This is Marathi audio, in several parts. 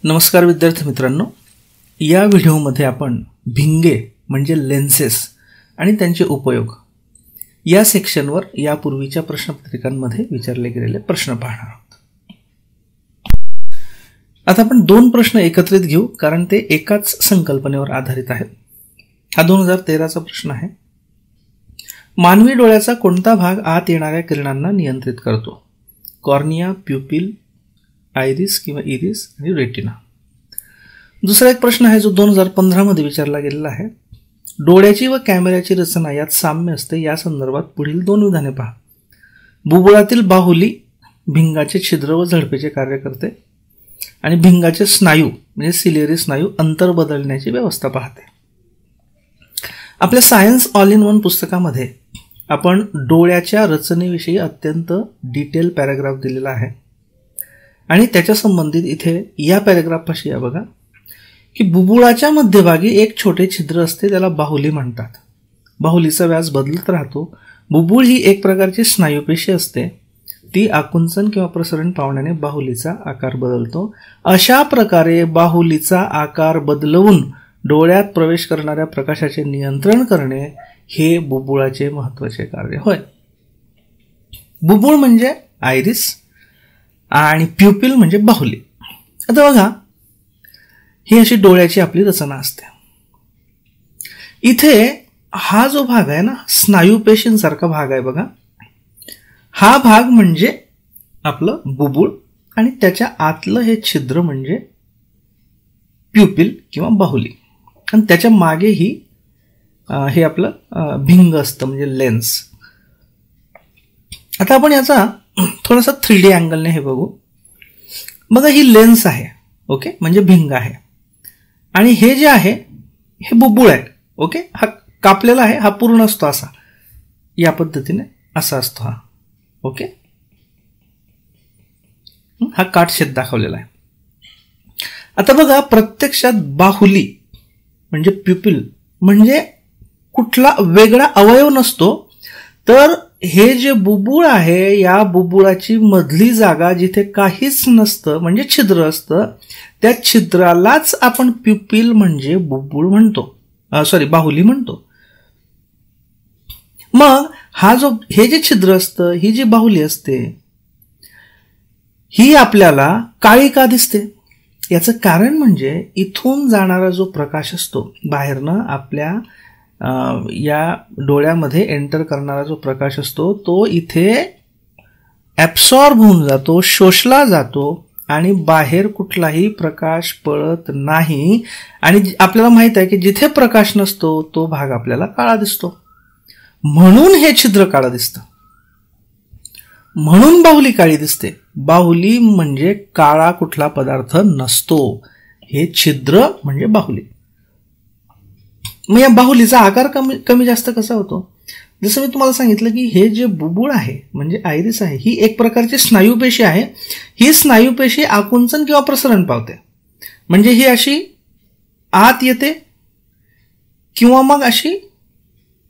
नमस्कार विद्यार्थी मित्रांनो, या व्हिडिओमध्ये आपण भिंगे म्हणजे लेन्सेस आणि त्यांचे उपयोग या सेक्शनवर यापूर्वीच्या प्रश्नपत्रिकांमध्ये विचारले गेलेले प्रश्न पाहणार आहोत. आता आपण दोन प्रश्न एकत्रित घेऊ कारण ते एकाच संकल्पनेवर आधारित आहेत. हा 2013चा प्रश्न आहे. मानवी डोळ्याचा कोणता भाग आत येणाऱ्या किरणांना नियंत्रित करतो? कॉर्निया, प्युपिल, आयरिस किंवा इरिस आणि रेटिना. दुसरा एक प्रश्न आहे जो 2015 मध्ये विचारला गेलेला आहे. डोळ्याची व कॅमेऱ्याची रचना यात साम्य असते, या संदर्भात पुढील दोन विधाने पहा. बुबुळातील बाहुली भिंगाचे छिद्र व झडपेचे कार्य करते आणि भिंगाचे स्नायू म्हणजे सिलिअरी स्नायू अंतर बदलण्याची व्यवस्था पाहते. आपल्या सायन्स ऑल इन वन पुस्तकामध्ये आपण डोळ्याच्या रचनेविषयी अत्यंत डिटेल पॅराग्राफ दिलेला आहे आणि त्याच्या संबंधित इथे या पॅराग्राफपाशी या बघा की बुबुळाच्या मध्यभागी एक छोटे छिद्र असते, त्याला बाहुली म्हणतात. बाहुलीचा व्यास बदलत राहतो. बुबुळ ही एक प्रकारची स्नायूपेशी असते, ती आकुंचन किंवा प्रसरण पावण्याने बाहुलीचा आकार बदलतो. अशा प्रकारे बाहुलीचा आकार बदलवून डोळ्यात प्रवेश करणाऱ्या प्रकाशाचे नियंत्रण करणे हे बुबुळाचे महत्त्वाचे कार्य होय. बुबुळ म्हणजे आयरिस आणि प्युपिल म्हणजे बाहुली. आता बघा, ही अशी डोळ्याची आपली रचना असते. इथे हा जो भाग आहे ना, स्नायूपेशींसारखा भाग आहे बघा, हा भाग म्हणजे आपलं बुबुळ आणि त्याच्या आतलं हे छिद्र म्हणजे प्युपिल किंवा बाहुली आणि त्याच्या मागे ही हे आपलं भिंग असतं म्हणजे लेन्स. आता आपण याचा थोडासा 3D अँगलने हे बघू. बघा, ही लेन्स आहे, ओके, म्हणजे भिंग आहे आणि हे जे आहे हे बुबुळ आहे, ओके. हा कापलेला आहे, हा पूर्ण असतो असा, या पद्धतीने असा असतो हा, ओके. हा काटछेद दाखवलेला आहे. आता बघा, प्रत्यक्षात बाहुली म्हणजे प्युपिल म्हणजे कुठला वेगळा अवयव नसतो, तर हे जे बुबुळ आहे या बुबुळाची मधली जागा जिथे काहीच नसतं म्हणजे छिद्र असतं, त्या छिद्रालाच आपण प्युपिल म्हणजे बुबुळ म्हणतो, बाहुली म्हणतो. मग हे जे छिद्र असतं, ही जी बाहुली असते, ही आपल्याला काळी का दिसते? याचं कारण म्हणजे इथून जाणारा जो प्रकाश असतो, बाहेरनं आपल्या या डोळ्यामध्ये एंटर करणारा जो प्रकाश असतो, तो इथे ॲब्सॉर्ब होऊन जातो, शोषला जातो आणि बाहेर कुठलाही प्रकाश पडत नाही. आणि आपल्याला माहित आहे की जिथे प्रकाश नसतो तो भाग आपल्याला काळा दिसतो, म्हणून हे छिद्र काळं दिसतं, म्हणून बाहुली काळी दिसते. बाहुली म्हणजे काळा कुठला पदार्थ नसतो, हे छिद्र म्हणजे बाहुली. मग या बाहुलीचा आकार कमी जास्त कसा होतो? जसं मी तुम्हाला सांगितलं की हे जे बुबुळ आहे म्हणजे आयरिस आहे, ही एक प्रकारची स्नायूपेशी आहे. ही स्नायूपेशी आकुंचन किंवा प्रसरण पावते, म्हणजे ही अशी आत येते किंवा मग अशी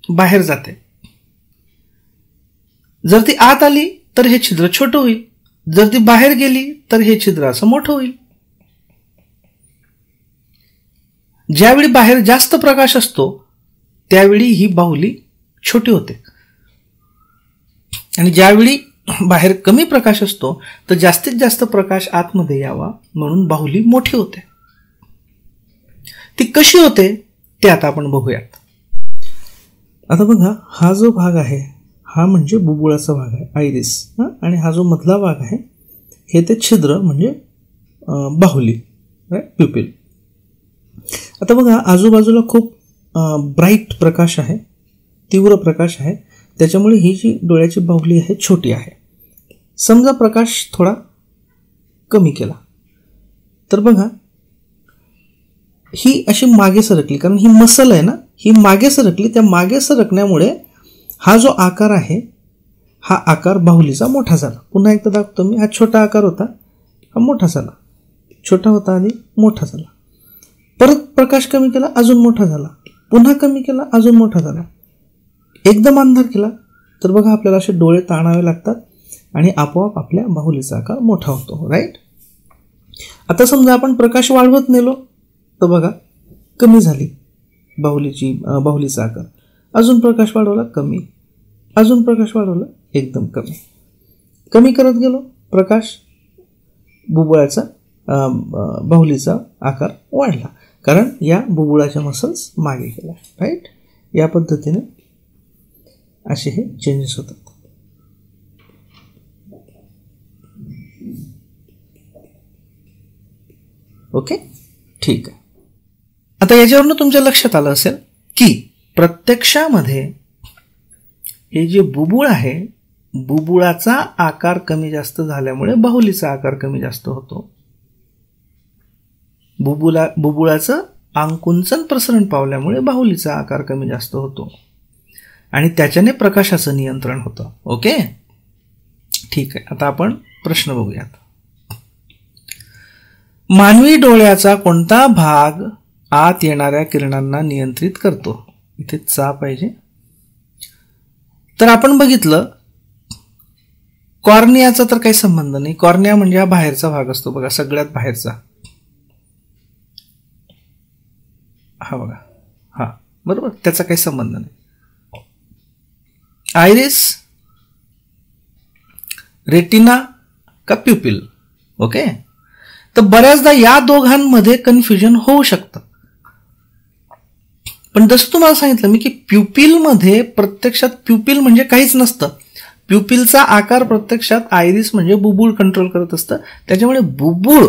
बाहेर जाते. जर ती आत आली तर हे छिद्र छोटं होईल, जर ती बाहेर गेली तर हे छिद्र असं मोठं होईल. ज्यावेळी बाहेर जास्त प्रकाश असतो त्यावेळी ही बाहुली छोटी होते आणि ज्यावेळी बाहेर कमी प्रकाश असतो तर जास्तीत जास्त प्रकाश आतमध्ये यावा म्हणून बाहुली मोठी होते. ती कशी होते ते आता आपण बघूयात. आता बघा, हा जो भाग आहे हा म्हणजे बुबुळाचा भाग आहे, आयरिस, आणि हा जो मधला भाग आहे हे ते छिद्र म्हणजे बाहुली, प्युपिल. आता बघा, आजूबाजूला खूप ब्राईट प्रकाश आहे, तीव्र प्रकाश आहे, त्याच्यामुळे ही जी डोळ्याची बाहुली आहे छोटी आहे. समजा प्रकाश थोडा कमी केला तर बघा ही अशी मागे सरकली, कारण ही मसल आहे ना, ही मागे सरकली. त्या मागे सरकण्यामुळे हा जो आकार आहे हा आकार बाहुलीचा मोठा झाला. पुन्हा एकदा दाखवतो मी. हा छोटा आकार होता, हा मोठा झाला, छोटा होता आणि मोठा झाला. परत प्रकाश कमी केला, अजून मोठा झाला, पुन्हा कमी केला, अजून मोठा झाला. एकदम अंधार केला तर बघा आपल्याला असे डोळे ताणावे लागतात आणि आपोआप आपल्या बाहुलीचा आकार मोठा होतो, राईट. आता समजा आपण प्रकाश वाढवत नेलो तर बघा कमी झाली बाहुलीचा आकार. अजून प्रकाश वाढवला कमी, अजून प्रकाश वाढवला एकदम कमी. कमी करत गेलो प्रकाश बुबुळाचा बाहुलीचा आकार वाढला, कारण या बुबुळाच्या मसल्स मागे गेल्या. राईट. या पद्धतीने असे हे चेंजेस होतात. ओके, ठीक आहे. आता याच्यावरनं तुमच्या लक्षात आलं असेल की प्रत्यक्षामध्ये हे जे बुबुळ आहे, बुबुळाचा आकार कमी जास्त झाल्यामुळे बाहुलीचा आकार कमी जास्त होतो. बुबुळाचं आकुंचन प्रसरण पावल्यामुळे बाहुलीचा आकार कमी जास्त होतो आणि त्याच्याने प्रकाशाचं नियंत्रण होतं. ओके, ठीक आहे. आता आपण प्रश्न बघूयात. मानवी डोळ्याचा कोणता भाग आत येणाऱ्या किरणांना नियंत्रित करतो? इथे चा पाहिजे. तर आपण बघितलं कॉर्नियाचा तर काही संबंध नाही. कॉर्निया म्हणजे हा बाहेरचा भाग असतो बघा, सगळ्यात बाहेरचा. हा बघा, हा बरोबर, त्याचा काही संबंध नाही. आयरिस, रेटिना का प्युपिल? ओके, तर बऱ्याचदा या दोघांमध्ये कन्फ्युजन होऊ शकतं. पण जसं तुम्हाला सांगितलं मी की प्युपिलमध्ये प्रत्यक्षात प्युपिल म्हणजे काहीच नसतं. प्युपिलचा आकार प्रत्यक्षात आयरिस म्हणजे बुबुळ कंट्रोल करत असतं. त्याच्यामुळे बुबुळ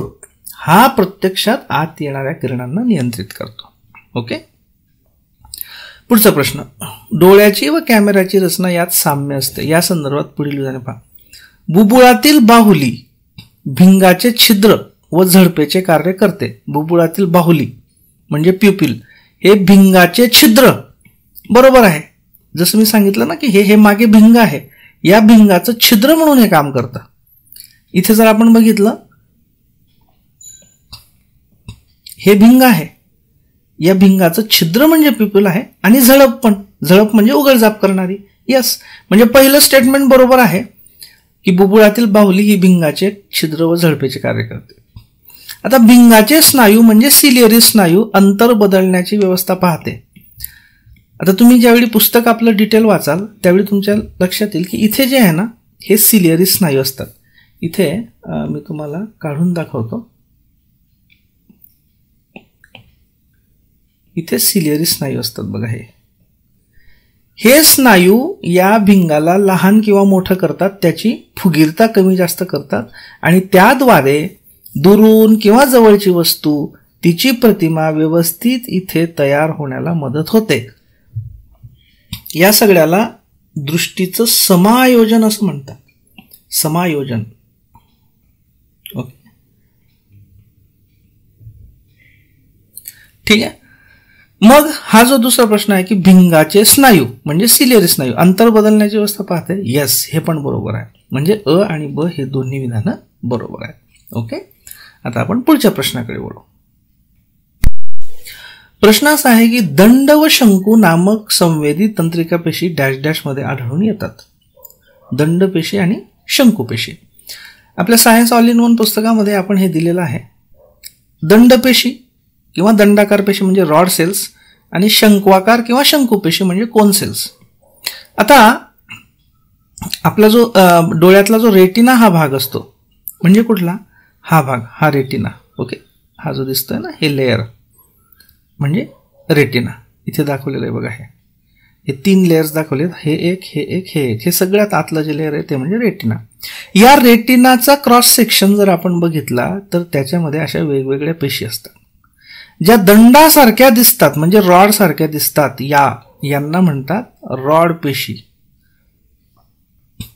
हा प्रत्यक्षात आत येणाऱ्या किरणांना नियंत्रित करतो. ओके, पुढचा प्रश्न. डोळ्याची व कॅमेऱ्याची रचना यात साम्य असते. या संदर्भात पुढील उदाहरण पहा. बुबुळातील बाहुली भिंगाचे छिद्र व झडपेचे कार्य करते. बुबुळातील बाहुली म्हणजे प्युपिल हे भिंगाचे छिद्र, बरोबर आहे. जसं मी सांगितलं ना की हे मागे भिंग आहे, या भिंगाचं छिद्र म्हणून हे काम करतं. इथे जर आपण बघितलं हे भिंग आहे, या भिंगाचं छिद्र म्हणजे प्युपिल आहे आणि झडप पण, झडप म्हणजे उघडझाप करणारी. यस, म्हणजे पहिलं स्टेटमेंट बरोबर आहे की बुबुळातील बाहुली ही भिंगाचे छिद्र व झडपेचे कार्य करते. आता भिंगाचे स्नायू म्हणजे सिलिअरी स्नायू अंतर बदलण्याची व्यवस्था पाहते. आता तुम्ही ज्यावेळी पुस्तक आपलं डिटेल वाचाल त्यावेळी तुमच्या लक्षात येईल की इथे जे आहे ना हे सिलिअरी स्नायू असतात. इथे मी तुम्हाला काढून दाखवतो. इथे सिलिअरी स्नायू असतात बघा. हे स्नायू या भिंगाला लहान किंवा मोठं करतात, त्याची फुगीरता कमी जास्त करतात आणि त्याद्वारे दुरून किंवा जवळची वस्तू तिची प्रतिमा व्यवस्थित इथे तयार होण्याला मदत होते. या सगळ्याला दृष्टीचं समायोजन असं म्हणतात. समायोजन. ओके, ठीक आहे. मग हा जो दुसरा प्रश्न आहे की भिंगाचे स्नायू म्हणजे सिलिअरी स्नायू अंतर बदलण्याची व्यवस्था पाहते. यस, हे पण बरोबर आहे. म्हणजे अ आणि ब हे दोन्ही विधानं बरोबर आहेत. ओके, आता आपण पुढच्या प्रश्नाकडे वळू. प्रश्न असा आहे की दंड व शंकू नामक संवेदी तंत्रिका पेशी डॅश डॅश मध्ये आढळून येतात. दंड पेशी आणि शंकू पेशी. आपल्या सायन्स ऑल इन वन पुस्तकामध्ये आपण हे दिलेलं आहे. दंड पेशी किंवा दंडाकार पेशी म्हणजे रॉड सेल्स आणि शंक्वाकार किंवा शंकू पेशी म्हणजे कोन सेल्स. आता आपला जो डोळ्यातला जो रेटिना हा भाग असतो म्हणजे कुठला? हा भाग, हा रेटिना. ओके, हा जो दिसतोय ना हे लेअर म्हणजे रेटिना. इथे दाखवलेलं आहे बघा. हे 3 लेयर्स दाखवलेत. हे एक, हे एक, हे एक. हे सगळ्यात आतलं जे लेअर आहे ते म्हणजे रेटिना. या रेटिनाचा क्रॉस सेक्शन जर आपण बघितला तर त्याच्यामध्ये अशा वेगवेगळ्या पेशी असतात ज्या दंडासारख्या दिसतात म्हणजे रॉड सारख्या दिसतात. यांना म्हणतात रॉड पेशी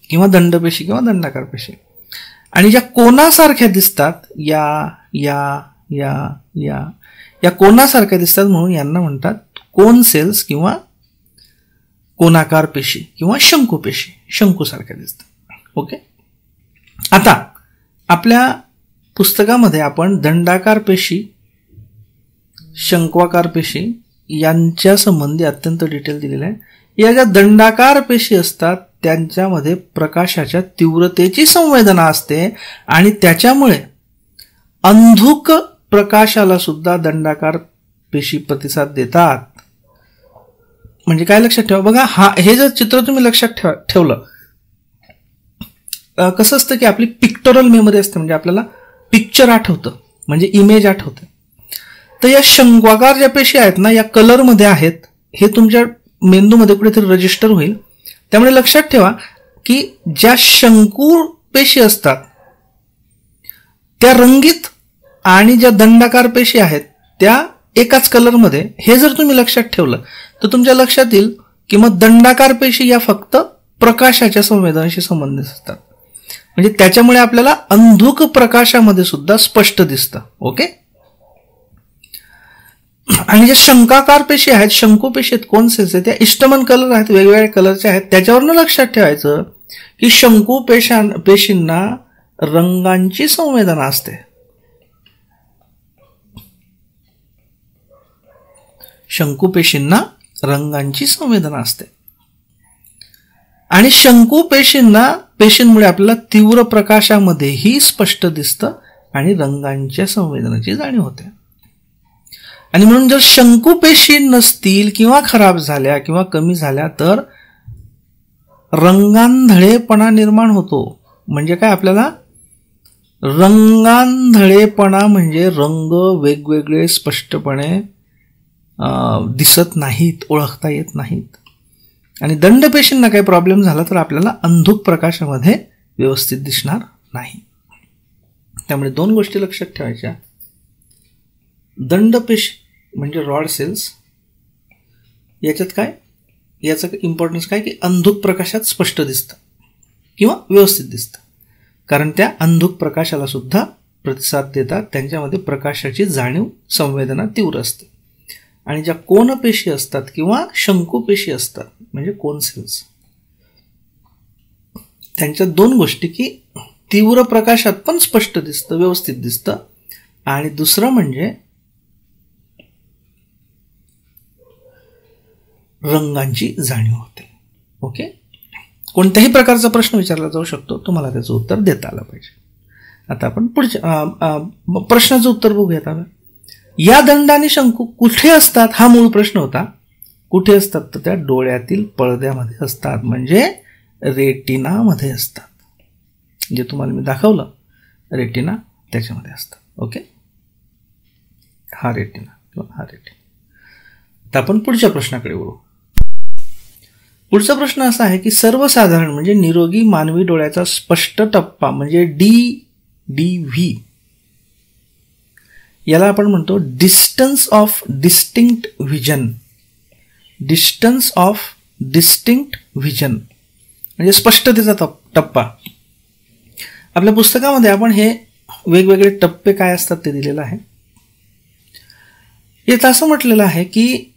किंवा दंडपेशी किंवा दंडाकार पेशी. आणि ज्या कोनासारख्या दिसतात या कोनासारख्या दिसतात म्हणून यांना म्हणतात कोन सेल्स किंवा कोनाकार पेशी किंवा शंकू पेशी. शंकूसारख्या दिसतात. ओके, आता आपल्या पुस्तकामध्ये आपण दंडाकार पेशी शंक्वाकार पेशी यांच्या संबंधी अत्यंत डिटेल दिलेलं आहे. या ज्या दंडाकार पेशी असतात त्यांच्यामध्ये प्रकाशाच्या तीव्रतेची संवेदना असते आणि त्याच्यामुळे अंधुक प्रकाशाला सुद्धा दंडाकार पेशी प्रतिसाद देतात. म्हणजे काय लक्षात ठेवा बघा, हे जर चित्र तुम्ही लक्षात ठेवलं, कसं असतं की आपली पिक्टोरल मेमरी असते, म्हणजे आपल्याला पिक्चर आठवतं, म्हणजे इमेज आठवते. तर या शंक्वाकार ज्या पेशी आहेत ना, या कलरमध्ये आहेत, हे तुमच्या मेंदूमध्ये कुठेतरी रजिस्टर होईल. त्यामुळे लक्षात ठेवा की ज्या शंकू पेशी असतात त्या रंगीत आणि ज्या दंडाकार पेशी आहेत त्या एकाच कलरमध्ये, हे जर तुम्ही लक्षात ठेवलं तर तुमच्या लक्षात येईल की मग दंडाकार पेशी या फक्त प्रकाशाच्या संवेदनाशी संबंधित असतात. म्हणजे त्याच्यामुळे आपल्याला अंधुक प्रकाशामध्ये सुद्धा स्पष्ट दिसतं. ओके. आणि ज्या शंकाकार पेशी आहेत, शंकू पेशी आहेत, कोन सेल्स आहेत, त्या इष्टमन कलर आहेत, वेगवेगळ्या कलरच्या आहेत. त्याच्यावरनं लक्षात ठेवायचं की शंकू पेशींना रंगांची संवेदना असते. शंकू पेशींना रंगांची संवेदना असते. आणि शंकू पेशींमुळे आपल्याला तीव्र प्रकाशामध्येही स्पष्ट दिसतं आणि रंगांच्या संवेदनाची जाणीव होते. आणि म्हणून जर शंकू पेशी नसतील किंवा खराब झाल्या किंवा कमी झाल्या तर रंगांधळेपणा निर्माण होतो. म्हणजे काय, आपल्याला रंगांधळेपणा म्हणजे रंग वेगवेगळे स्पष्टपणे दिसत नाहीत, ओळखता येत नाहीत. आणि दंडपेशींना काही प्रॉब्लेम झाला तर आपल्याला अंधुक प्रकाशामध्ये व्यवस्थित दिसणार नाही. त्यामुळे दोन गोष्टी लक्षात ठेवायच्या. दंडपेशी म्हणजे रॉड सेल्स, याच्यात काय, याचं इम्पॉर्टन्स काय की अंधुक प्रकाशात स्पष्ट दिसतं किंवा व्यवस्थित दिसतं, कारण त्या अंधुक प्रकाशाला सुद्धा प्रतिसाद देतात. त्यांच्यामध्ये प्रकाशाची जाणीव, संवेदना तीव्र असते. आणि ज्या कोनपेशी असतात किंवा शंकुपेशी असतात म्हणजे कोन सेल्स, त्यांच्या दोन गोष्टी की तीव्र प्रकाशात पण स्पष्ट दिसतं, व्यवस्थित दिसतं. आणि दुसरं म्हणजे रंगांची जाणीव होते. ओके. कोणत्याही प्रकारचा प्रश्न विचारला जाऊ शकतो, तुम्हाला त्याचं उत्तर देता आलं पाहिजे. आता आपण पुढच्या प्रश्नाचं उत्तर बघूयात. या दंड आणि शंकू कुठे असतात हा मूळ प्रश्न होता. कुठे असतात तर त्या डोळ्यातील पडद्यामध्ये असतात, म्हणजे रेटिनामध्ये असतात. जे तुम्हाला मी दाखवलं रेटिना, त्याच्यामध्ये असतात. ओके. हा रेटिना किंवा हा रेटिना. तर आपण पुढच्या प्रश्नाकडे वळू. पुढचा प्रश्न असा आहे की सर्वसाधारण म्हणजे निरोगी मानवी डोळ्याचा स्पष्ट टप्पा म्हणजे DDV, याला आपण म्हणतो distance of distinct vision. Distance of distinct vision म्हणजे स्पष्टतेचा टप्पा. आपल्या पुस्तकामध्ये आपण हे वेगवेगळे टप्पे काय असतात ते दिलेलं आहे. यात असं म्हटलेलं आहे की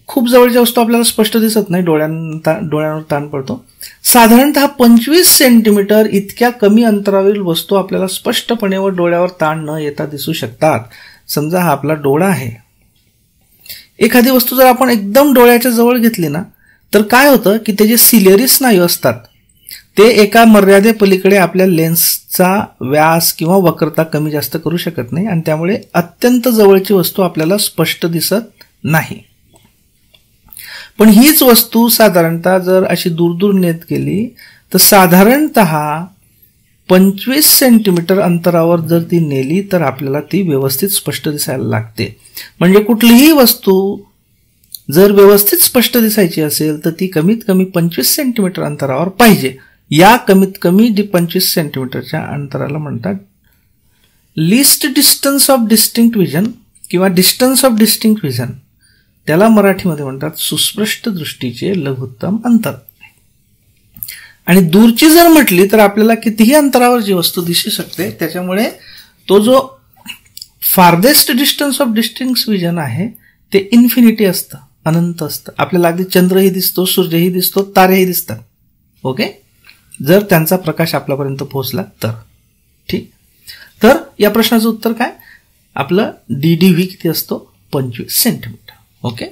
खूप जवळच्या वस्तू आपल्याला स्पष्ट दिसत नाही, डोळ्यांवर ताण पडतो. साधारणतः 25 सेंटीमीटर इतक्या कमी अंतरावरील वस्तू आपल्याला स्पष्टपणे व डोळ्यावर ताण न येता दिसू शकतात. समजा हा आपला डोळा आहे. एखादी वस्तू जर आपण एकदम डोळ्याच्या जवळ घेतली ना तर काय होतं की त्याचे सिलिअरी स्नायू असतात, ते एका मर्यादेपलीकडे आपल्या लेन्सचा व्यास किंवा वक्रता कमी जास्त करू शकत नाही आणि त्यामुळे अत्यंत जवळची वस्तू आपल्याला स्पष्ट दिसत नाही. पण हीच वस्तू साधारणतः जर अशी दूर दूर नेत गेली तर साधारणतः 25 सेंटीमीटर अंतरावर जर ती नेली तर आपल्याला ती व्यवस्थित स्पष्ट दिसायला लागते. म्हणजे कुठलीही वस्तू जर व्यवस्थित स्पष्ट दिसायची असेल तर ती कमीत कमी 25 सेंटीमीटर अंतरावर पाहिजे. या कमीत कमी 25 सेंटीमीटरच्या अंतराला म्हणतात list distance of distinct vision किंवा डिस्टन्स ऑफ डिस्टिंक्ट व्हिजन. त्याला मराठीमध्ये म्हणतात सुस्पष्ट दृष्टीचे लघुत्तम अंतर. आणि दूरची जर म्हटली तर आपल्याला कितीही अंतरावर जी वस्तू दिसू शकते, त्याच्यामुळे तो जो farthest distance of distinct vision आहे ते इन्फिनिटी असतं, अनंत असतं. आपल्याला अगदी चंद्रही दिसतो, सूर्यही दिसतो, तारेही दिसतात. ओके. जर त्यांचा प्रकाश आपल्यापर्यंत पोहोचला तर. ठीक. तर या प्रश्नाचं उत्तर काय, आपलं DDV किती असतो, 25 सेंटीमीटर. ओके.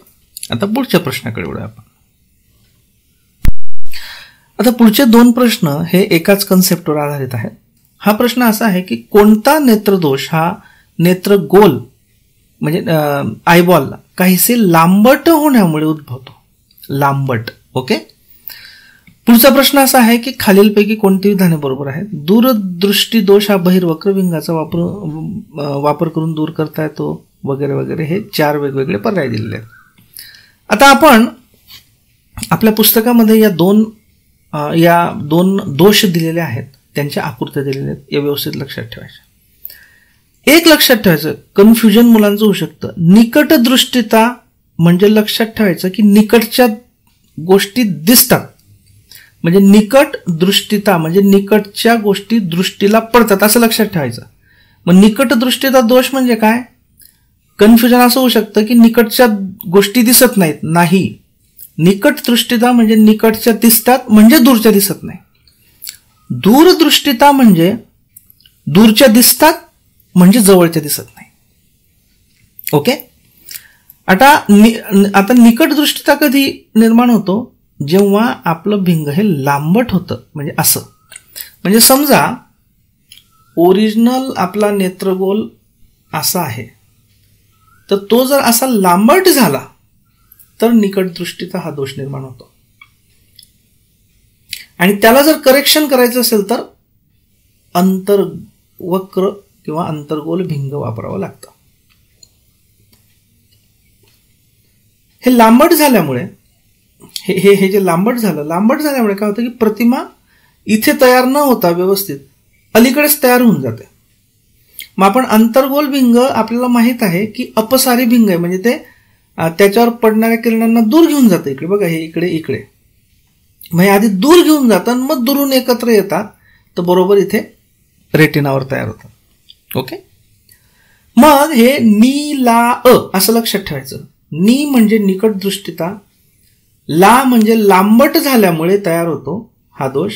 आता पुढच्या प्रश्नाकडे वळूया आपण. आता पुढचे दोन प्रश्न हे एकाच कन्सेप्टवर आधारित आहेत. हा प्रश्न असा आहे की कोणता नेत्रदोष हा नेत्रगोल म्हणजे आयबॉल काहीसे लांबट होण्यामुळे उद्भवतो. लांबट. ओके. पुढचा प्रश्न असा आहे की खालीलपैकी कोणती विधाने बरोबर आहेत? दूरदृष्टी दोष हा बहिर्वक्र भिंगाचा वापर करून दूर करता येतो वगैरे वगैरे. हे 4 वेगवेगळे पर्याय दिलेले आहेत. आता आपण आपल्या पुस्तकामध्ये या दोन दोष दिलेले आहेत, त्यांच्या आकृत्या दिलेल्या आहेत, या व्यवस्थित लक्षात ठेवायच्या. एक लक्षात ठेवायचं, कन्फ्युजन मुलांचं होऊ शकतं. निकटदृष्टिता म्हणजे लक्षात ठेवायचं की निकटच्या गोष्टी दिसतात, म्हणजे निकट दृष्टिता म्हणजे निकटच्या गोष्टी दृष्टीला पडतात असं लक्षात ठेवायचं. मग निकट दृष्टिता दोष म्हणजे काय? कन्फ्युजन असं होऊ शकतं की निकटच्या गोष्टी दिसत नाहीत. नाही, निकट दृष्टिता म्हणजे निकटच्या दिसतात म्हणजे दूरच्या दिसत नाही. दूरदृष्टिता म्हणजे दूरच्या दिसतात म्हणजे जवळच्या दिसत नाही. ओके. आता निकट दृष्टिता कधी निर्माण होतो? जेव्हा आपलं भिंग हे लांबट होतं, म्हणजे असं. म्हणजे समजा ओरिजिनल आपला नेत्रगोल असा आहे, तर तो जर असा लांबट झाला तर निकट दृष्टीचा हा दोष निर्माण होतो. आणि त्याला जर करेक्शन करायचं असेल तर अंतर्वक्र किंवा अंतर्गोल भिंग वापरावं लागतं. हे लांबट झाल्यामुळे हे जे लांबट झाल्यामुळे काय होतं की प्रतिमा इथे तयार न होता व्यवस्थित अलीकडेच तयार होऊन जाते. मग आपण अंतर्गोल भिंग आपल्याला माहित आहे की अपसारी भिंग आहे, म्हणजे ते त्याच्यावर पडणाऱ्या किरणांना दूर घेऊन जातं. इकडे बघा, हे इकडे मग हे आधी दूर घेऊन जातात, मग दुरून एकत्र येतात, तर बरोबर इथे रेटिनावर तयार होतात. ओके. मग हे नी ला अ असं लक्षात ठेवायचं. नी म्हणजे निकट दृष्टिता, ला म्हणजे लांबट झाल्यामुळे तयार होतो हा दोष,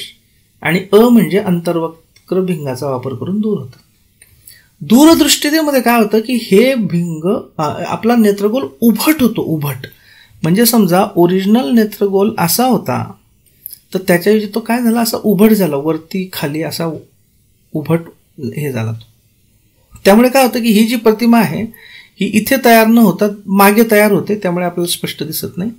आणि अ म्हणजे अंतर्वक्र भिंगाचा वापर करून दूर होतं. दूरदृष्टितेमध्ये काय होतं की हे भिंग आपला नेत्रगोल उभट होतो. उभट म्हणजे समजा ओरिजिनल नेत्रगोल असा होता, तर त्याच्याऐवजी तो काय झाला, असा उभट झाला, वरती खाली असा उभट हे झाला. त्यामुळे काय होतं की ही जी प्रतिमा आहे ही इथे तयार न होता मागे तयार होते, त्यामुळे आपल्याला स्पष्ट दिसत नाही.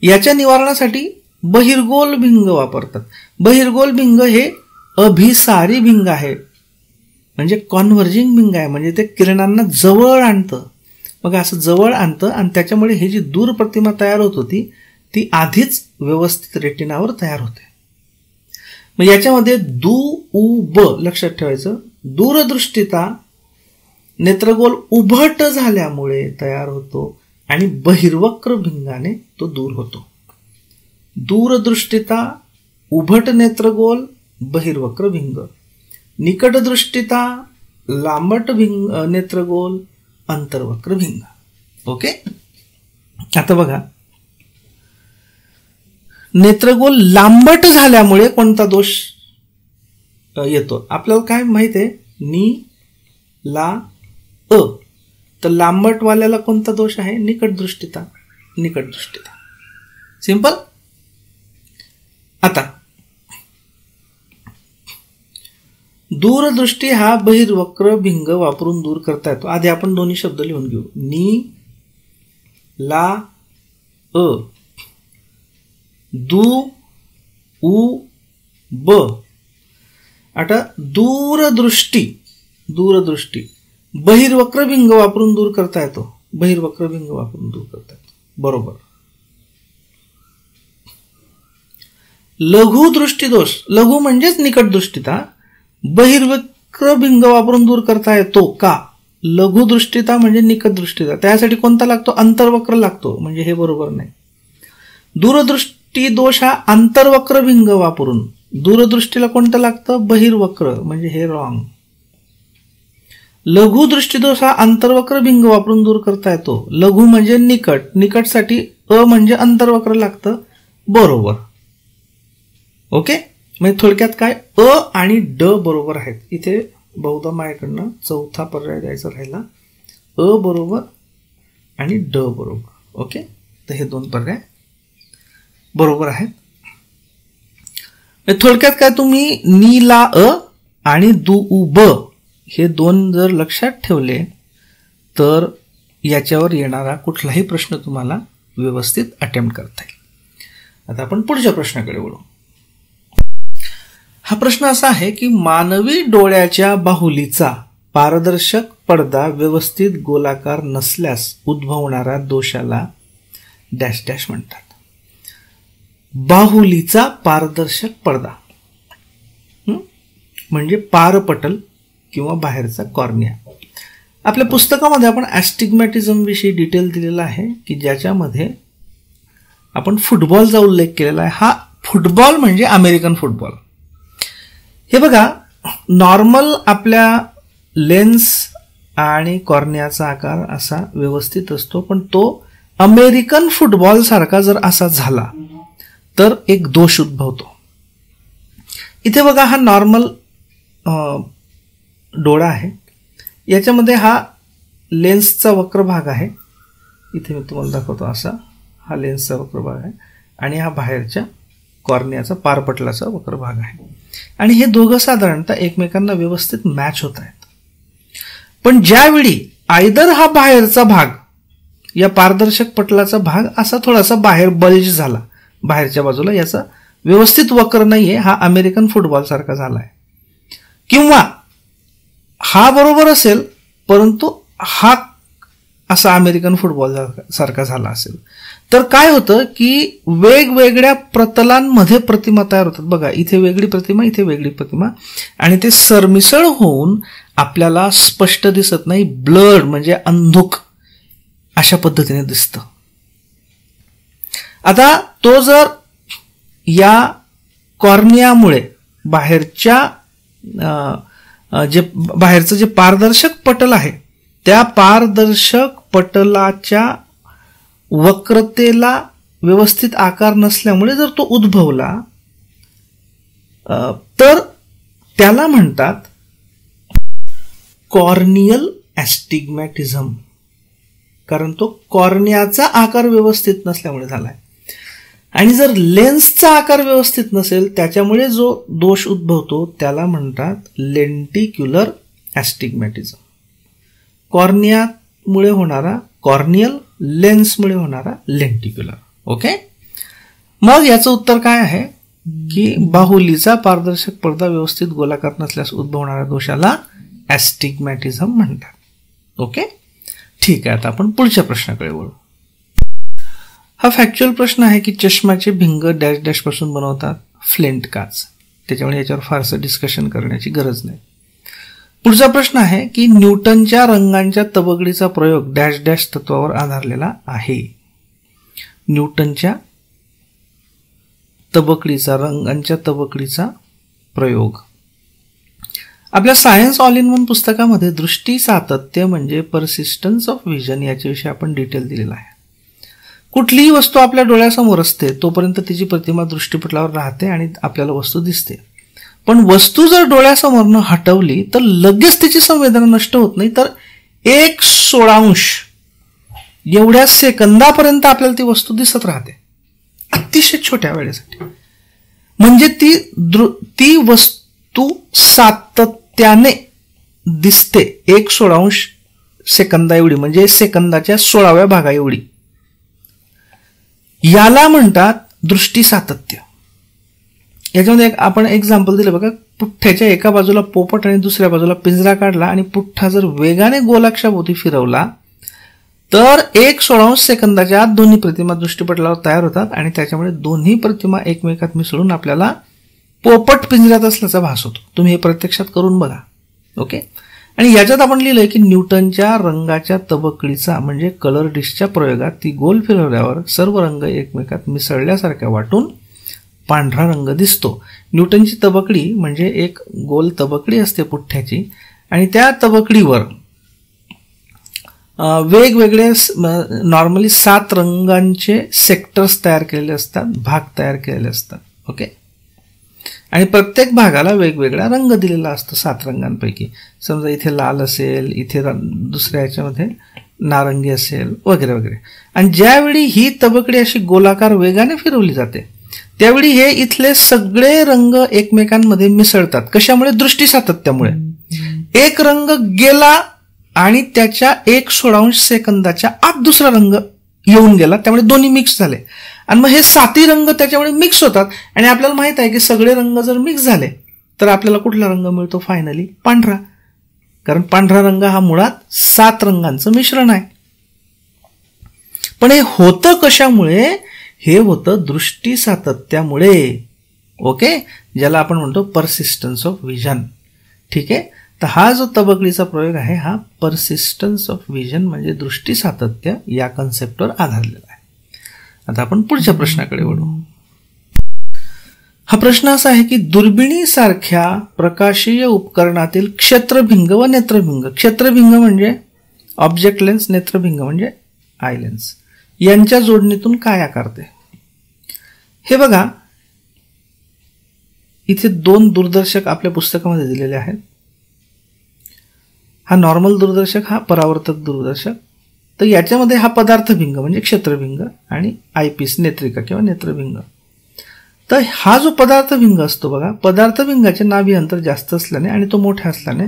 याच्या निवारणासाठी बहिर्गोल भिंग वापरतात. बहिर्गोल भिंग हे अभिसारी भिंग आहे, म्हणजे कॉन्व्हर्जिंग भिंग आहे, म्हणजे ते किरणांना जवळ आणतं. मग असं जवळ आणतं आणि त्याच्यामुळे ही जी दूर प्रतिमा तयार होत होती ती आधीच व्यवस्थित रेटिनावर तयार होते. मग याच्यामध्ये ब लक्षात ठेवायचं. दूरदृष्टिता नेत्रगोल उभट झाल्यामुळे तयार होतो आणि बहिर्वक्र भिंगाने तो दूर होतो. दूरदृष्टिता उभट नेत्रगोल बहिर्वक्र भिंग, निकटदृष्टिता लांबट भिंग नेत्रगोल अंतर्वक्र भिंग. ओके. आता बघा, नेत्रगोल लांबट झाल्यामुळे कोणता दोष येतो आपल्याला काय माहित आहे? नी ला अ. तर लांबटवाल्याला कोणता दोष आहे? निकटदृष्टिता. सिंपल. आता दूरदृष्टी हा बहिर्वक्र भिंग वापरून दूर करता येतो. आधी आपण दोन्ही शब्द लिहून घेऊ. नी ला अ, दू उ ब. आता दूरदृष्टी बहिर्वक्र भिंग वापरून दूर करता येतो. बरोबर. लघुदृष्टी दोष, लघु म्हणजेच निकटदृष्टिता, बहिर्वक्र भिंग वापरून दूर करता येतो का? लघुदृष्टिता म्हणजे निकटदृष्टिता, त्यासाठी कोणता लागतो? अंतर्वक्र लागतो, म्हणजे हे बरोबर नाही. दूरदृष्टी दोष हा अंतर्वक्र भिंग वापरून, दूरदृष्टीला कोणतं लागतं? बहिर्वक्र, म्हणजे हे रॉंग. लघुदृष्टी दोष हा अंतर्वक्र भिंग वापरून दूर करता येतो. लघु म्हणजे निकटसाठी अ म्हणजे अंतर्वक्र लागतं, बरोबर. ओके. म्हणजे थोडक्यात काय, अ आणि ड बरोबर आहेत. इथे बहुधा माझ्याकडनं चौथा पर्याय द्यायचा राहिला. अ बरोबर आणि ड बरोबर. ओके. तर हे 2 पर्याय बरोबर आहेत. थोडक्यात काय, तुम्ही नी ला अ आणि दू उ ब हे 2 जर लक्षात ठेवले तर याच्यावर येणारा कुठलाही प्रश्न तुम्हाला व्यवस्थित अटेम्प्ट करता येईल. आता आपण पुढच्या प्रश्नाकडे वळू. हा प्रश्न असा आहे की मानवी डोळ्याच्या बाहुलीचा पारदर्शक पडदा व्यवस्थित गोलाकार नसल्यास उद्भवणाऱ्या दोषाला डॅश डॅश म्हणतात. बाहुलीचा पारदर्शक पडदा म्हणजे पारपटल किंवा बाहेरचा कॉर्निया. आपल्या पुस्तकामध्ये आपण ॲस्टिग्मॅटिझम विषयी डिटेल दिलेला आहे की ज्याच्यामध्ये आपण फुटबॉलचा उल्लेख केलेला आहे. हा फुटबॉल म्हणजे अमेरिकन फुटबॉल. हे बघा, नॉर्मल आपल्या लेन्स आणि कॉर्नियाचा आकार असा व्यवस्थित असतो, पण तो अमेरिकन फुटबॉल सारखा जर असा झाला तर एक दोष उद्भवतो. इथे बघा, हा नॉर्मल डोळा आहे, याच्यामध्ये हा लेन्सचा वक्र भाग आहे. इथे मी तुम्हाला दाखवतो, असा हा लेन्सचा वक्र भाग आहे आणि हा बाहेरच्या कॉर्नियाचा पारपटलाचा वक्र भाग आहे. आणि हे दोघं साधारणतः एकमेकांना व्यवस्थित मॅच होत आहेत. पण ज्यावेळी आयदर हा बाहेरचा भाग या पारदर्शक पटलाचा भाग असा थोडासा बाहेर बल्ज झाला, बाहेरच्या बाजूला याचा व्यवस्थित वक्र नाहीये, हा अमेरिकन फुटबॉल सारखा झालाय, किंवा हा बरोबर असेल परंतु हा असा अमेरिकन फुटबॉल सारखा झाला असेल, तर काय होतं की वेगवेगळ्या प्रतलांमध्ये प्रतिमा तयार होतात. बघा, इथे वेगळी प्रतिमा, इथे वेगळी प्रतिमा, आणि ते सरमिसळ होऊन आपल्याला स्पष्ट दिसत नाही, ब्लड म्हणजे अंधुक अशा पद्धतीने दिसतं. आता तो जर या कॉर्नियामुळे बाहेरचं जे पारदर्शक पटल आहे त्या पारदर्शक पटलाच्या वक्रतेला व्यवस्थित आकार नसल्यामुळे जर तो उद्भवला तर त्याला म्हणतात कॉर्नियल ॲस्टिग्मॅटिझम, कारण तो कॉर्नियाचा आकार व्यवस्थित नसल्यामुळे झालाय. आणि जर लेन्सचा आकार व्यवस्थित नसेल त्याच्यामुळे जो दोष उद्भवतो त्याला म्हणतात लेंटिक्युलर ॲस्टिग्मॅटिझम. कॉर्नियामुळे होणारा कॉर्नियल, लेन्समुळे होणारा लेंटिक्युलर. ओके, मग याचं उत्तर काय आहे की बाहुलीचा पारदर्शक पडदा व्यवस्थित गोलाकार नसल्यास उद्भवणाऱ्या दोषाला ॲस्टिग्मॅटिझम म्हणतात. ओके, ठीक आहे. आता आपण पुढच्या प्रश्नाकडे वळू. हा फॅक्च्युअल प्रश्न आहे की चष्म्याचे भिंग डॅश डॅश पासून बनवतात, फ्लिंट काच. त्याच्यामुळे याच्यावर फारसं डिस्कशन करण्याची गरज नाही. पुढचा प्रश्न आहे की न्यूटनच्या रंगांच्या तबकडीचा प्रयोग डॅश डॅश तत्वावर आधारलेला आहे. न्यूटनच्या रंगांच्या तबकडीचा प्रयोग. आपल्या सायन्स ऑल इन वन पुस्तकामध्ये दृष्टी सातत्य म्हणजे परसिस्टन्स ऑफ व्हिजन याच्याविषयी आपण डिटेल दिलेला आहे. कुठलीही वस्तू आपल्या डोळ्यासमोर असते तोपर्यंत तिची प्रतिमा दृष्टीपटलावर राहते आणि आपल्याला वस्तू दिसते. पण वस्तू जर डोळ्यासमोरनं हटवली तर लगेच तिची संवेदना नष्ट होत नाही, तर 1/16 एवढ्या सेकंदापर्यंत आपल्याला ती वस्तू दिसत राहते, अतिशय छोट्या वेळेसाठी. म्हणजे ती वस्तू सातत्याने दिसते 1/16 सेकंदा एवढी, म्हणजे सेकंदाच्या 16व्या भागा एवढी. याला म्हणतात दृष्टी सातत्य. याच्यामध्ये आपण एक्झाम्पल दिलं बघा, पुठ्ठ्याच्या एका बाजूला पोपट आणि दुसऱ्या बाजूला पिंजरा काढला आणि पुठ्ठा जर वेगाने गोलाक्षाभोवती फिरवला तर 1/16 सेकंदाच्या आत दोन्ही प्रतिमा दृष्टीपटलावर तयार होतात आणि त्याच्यामुळे दोन्ही प्रतिमा एकमेकात मिसळून आपल्याला पोपट पिंजऱ्यात असल्याचा भास होतो. तुम्ही हे प्रत्यक्षात करून बघा. ओके, आणि याच्यात आपण लिहिलंय की न्यूटनच्या रंगाच्या तबकडीचा म्हणजे कलर डिशच्या प्रयोगात ती गोल फिरवल्यावर सर्व रंग एकमेकात मिसळल्यासारख्या वाटून पांढरा रंग दिसतो. न्यूटनची तबकडी म्हणजे एक गोल तबकडी असते पुठ्ठ्याची, आणि त्या तबकडीवर वेगवेगळे नॉर्मली 7 रंगांचे सेक्टर्स तयार केलेले असतात, भाग तयार केलेले असतात. ओके, आणि प्रत्येक भागाला वेगवेगळा रंग दिलेला असतो 7 रंगांपैकी. समजा इथे लाल असेल, इथे दुसऱ्या याच्यामध्ये नारंगी असेल, वगैरे वगैरे. आणि ज्यावेळी ही तबकडी अशी गोलाकार वेगाने फिरवली जाते त्यावेळी हे इथले सगळे रंग एकमेकांमध्ये मिसळतात. कशामुळे? दृष्टी सातत्यामुळे. एक रंग गेला आणि त्याच्या 1/16 सेकंदाच्या आत दुसरा रंग येऊन गेला, त्यामुळे दोन्ही मिक्स झाले आणि मग हे 7 रंग त्याच्यामुळे मिक्स होतात आणि आपल्याला माहित आहे की सगळे रंग जर मिक्स झाले तर आपल्याला कुठला रंग मिळतो फायनली? पांढरा. कारण पांढरा रंग हा मुळात 7 रंगांचं मिश्रण आहे. पण हे होतं कशामुळे? हे होतं दृष्टी सातत्यामुळे. ओके, ज्याला आपण म्हणतो परसिस्टन्स ऑफ विजन. ठीक आहे, तर हा जो तबकडीचा प्रयोग आहे हा परसिस्टन्स ऑफ विजन म्हणजे दृष्टी सातत्य या कन्सेप्टवर आधारलेला आहे. आता आपण पुढच्या प्रश्नाकडे वळू. हा प्रश्न असा आहे की दुर्बिणीसारख्या प्रकाशीय उपकरणातील क्षेत्रभिंग व नेत्रभिंग, क्षेत्रभिंग म्हणजे ऑब्जेक्ट लेन्स, नेत्रभिंग म्हणजे आय लेन्स, यांच्या जोडणीतून काय आकारते? हे बघा, इथे 2 दूरदर्शक आपल्या पुस्तकामध्ये दिलेले आहेत. हा नॉर्मल दूरदर्शक, हा परावर्तक दूरदर्शक. तर याच्यामध्ये हा पदार्थभिंग म्हणजे क्षेत्रभिंग आणि आयपीस नेत्रिका किंवा नेत्रभिंग. तर हा जो पदार्थभिंग असतो बघा, पदार्थभिंगाचे नाभी अंतर जास्त असल्याने आणि तो मोठा असल्याने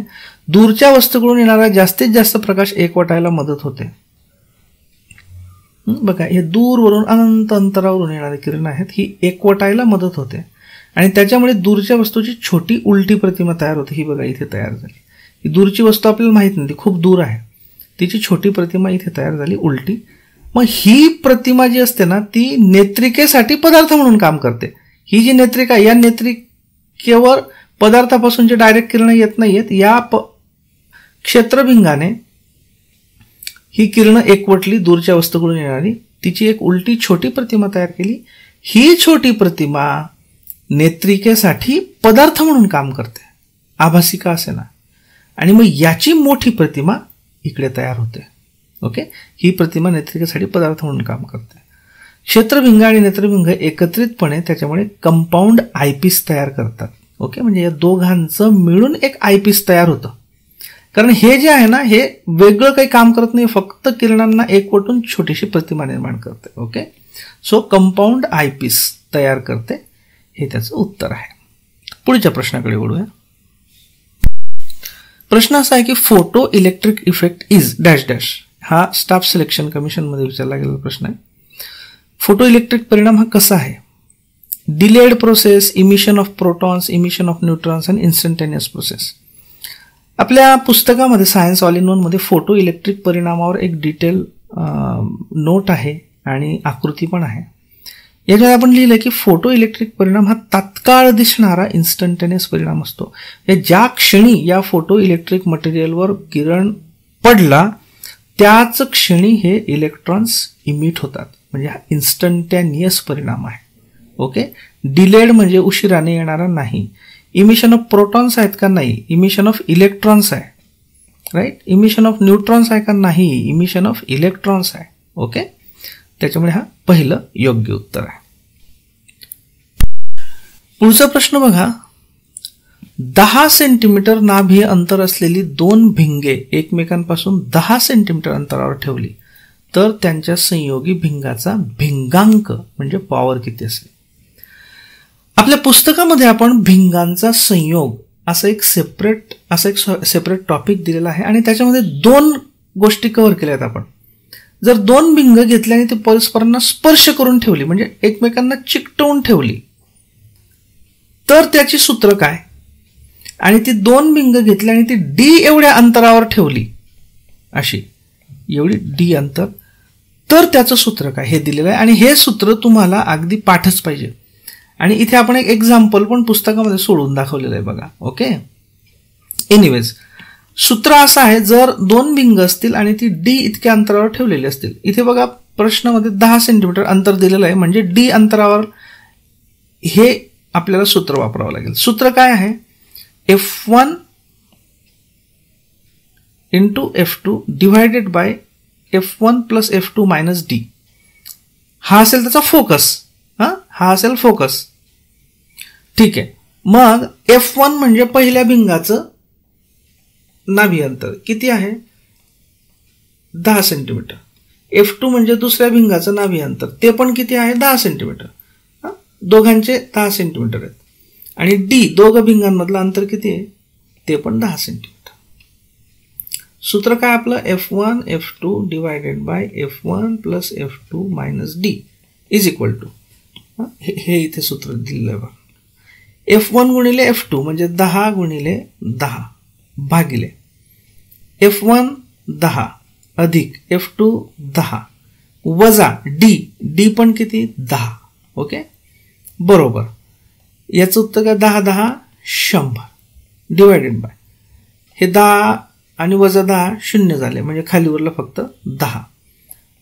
दूरच्या वस्तूकडून येणारा जास्तीत जास्त प्रकाश एकवटायला मदत होते. बघा, हे दूरवरून अनंत अंतरावरून येणारे किरण आहेत, ही एकवटायला मदत होते आणि त्याच्यामुळे दूरच्या वस्तूची छोटी उलटी प्रतिमा तयार होते. ही बघा इथे तयार झाली. ही दूरची वस्तू आपल्याला माहित नाही, ती खूप दूर आहे, तिची छोटी प्रतिमा इथे तयार झाली उलटी. मग ही प्रतिमा जी असते ना ती नेत्रिकेसाठी पदार्थ म्हणून काम करते. ही जी नेत्रिका, या नेत्रिकेवर पदार्थापासून जे डायरेक्ट किरण येत नाहीयेत, या क्षेत्रभिंगाने ही किरण एकवटली दूरच्या वस्तूकडून येणारी, तिची एक उलटी छोटी प्रतिमा तयार केली. ही छोटी प्रतिमा नेत्रिकेसाठी पदार्थ म्हणून काम करते, आभासी का असे ना, आणि मग याची मोठी प्रतिमा इकडे तयार होते. ओके, ही प्रतिमा नेत्रिकेसाठी पदार्थ म्हणून काम करते. क्षेत्रभिंग आणि नेत्रभिंग एकत्रितपणे त्याच्यामुळे कंपाऊंड आयपीस तयार करतात. ओके, म्हणजे या दोघांचं मिळून एक आयपीस तयार होतं. कारण हे जे आहे ना हे वेगळं काही काम करत नाही, फक्त किरणांना एकवटून छोटीशी प्रतिमा निर्माण करते. ओके, सो कंपाऊंड आयपीस तयार करते, हे त्याचं उत्तर आहे. पुढच्या प्रश्नाकडे वळूया. प्रश्न असा आहे की photo electric effect is dash dash. हा स्टाफ सिलेक्शन कमिशन मध्ये विचारला गेलेला प्रश्न आहे. फोटो इलेक्ट्रिक परिणाम हा कसा आहे? Delayed process, emission of protons, emission of neutrons आणि इन्स्टंटेनियस प्रोसेस. आपल्या पुस्तकामध्ये सायन्स ऑल इन वन मध्ये फोटो इलेक्ट्रिक परिणामावर एक डिटेल नोट आहे आणि आकृती पण आहे. याच्यात आपण लिहिलं की फोटो इलेक्ट्रिक परिणाम हा तात्काळ दिसणारा इन्स्टंटेनियस परिणाम असतो. ज्या क्षणी या फोटो इलेक्ट्रिक मटेरियलवर किरण पडला त्याच क्षणी हे इलेक्ट्रॉन्स इमिट होतात, म्हणजे हा इन्स्टंटेनियस परिणाम आहे. ओके, डिलेड म्हणजे उशिराने येणारा नाही. इमिशन ऑफ प्रोटॉन्स आहेत का? नाही. इमिशन ऑफ इलेक्ट्रॉन्स आहे. राईट. इमिशन ऑफ न्यूट्रॉन्स आहे का? नाही. इमिशन ऑफ इलेक्ट्रॉन्स आहे. ओके, त्याच्यामुळे हा पहिलं योग्य उत्तर आहे. पुढचा प्रश्न बघा. 10 सेंटीमीटर नाभी अंतर असलेली 2 भिंगे एकमेकांपासून 10 सेंटीमीटर अंतरावर ठेवली तर त्यांच्या संयोगी भिंगाचा भिंगांक म्हणजे पॉवर किती असेल? आपल्या पुस्तकामध्ये आपण भिंगांचा संयोग असं एक सेपरेट टॉपिक दिलेला आहे आणि त्याच्यामध्ये 2 गोष्टी कव्हर केल्यात आपण. जर 2 भिंग घेतली आणि ती परस्परांना स्पर्श करून ठेवली म्हणजे एकमेकांना चिकटवून ठेवली तर त्याची सूत्र काय? आणि ती 2 भिंग घेतली आणि ती डी एवढ्या अंतरावर ठेवली, अशी एवढी डी अंतर, तर त्याचं सूत्र काय हे दिलेलं आहे. आणि हे सूत्र तुम्हाला अगदी पाठच पाहिजे. आणि इथे आपण एक एक्झाम्पल पण पुस्तकामध्ये सोडून दाखवलेलं आहे बघा. ओके, एनिवेज सूत्र असं आहे, जर 2 भिंग असतील आणि ती डी इतक्या अंतरावर ठेवलेली असतील, इथे बघा प्रश्नामध्ये 10 सेंटीमीटर अंतर दिलेलं आहे, म्हणजे डी अंतरावर हे आपल्याला सूत्र वापरावं लागेल. सूत्र काय आहे? F1 into F2 divided by F1 plus F2 minus D. हा असेल त्याचा फोकस. हा असेल फोकस. ठीक आहे. मग F1 म्हणजे पहिल्या भिंगाचं नाभी अंतर किती आहे? 10 सेंटीमीटर. F2 म्हणजे दुसऱ्या भिंगाचं नाभी अंतर, ते पण किती आहे? 10 सेंटीमीटर. दोघांचे 10 सेंटीमीटर आहेत. आणि डी दोघं भिंगांमधलं अंतर किती आहे? ते पण 10 सेंटीमीटर. सूत्र काय आपलं, F1 F2 divided by F1 plus F2 minus D is equal to, हे इथे सूत्र दिलेलं आहे बघा, F1 गुणिले F2 म्हणजे 10 गुणिले 10 भागिले F1 10 अधिक F2 10 वजा D पण किती 10. ओके, बरोबर. याचं उत्तर काय, 10 10 100 डिवायडेड बाय हे 10 आणि वजा 10 शून्य झाले म्हणजे खालीवरला फक्त 10.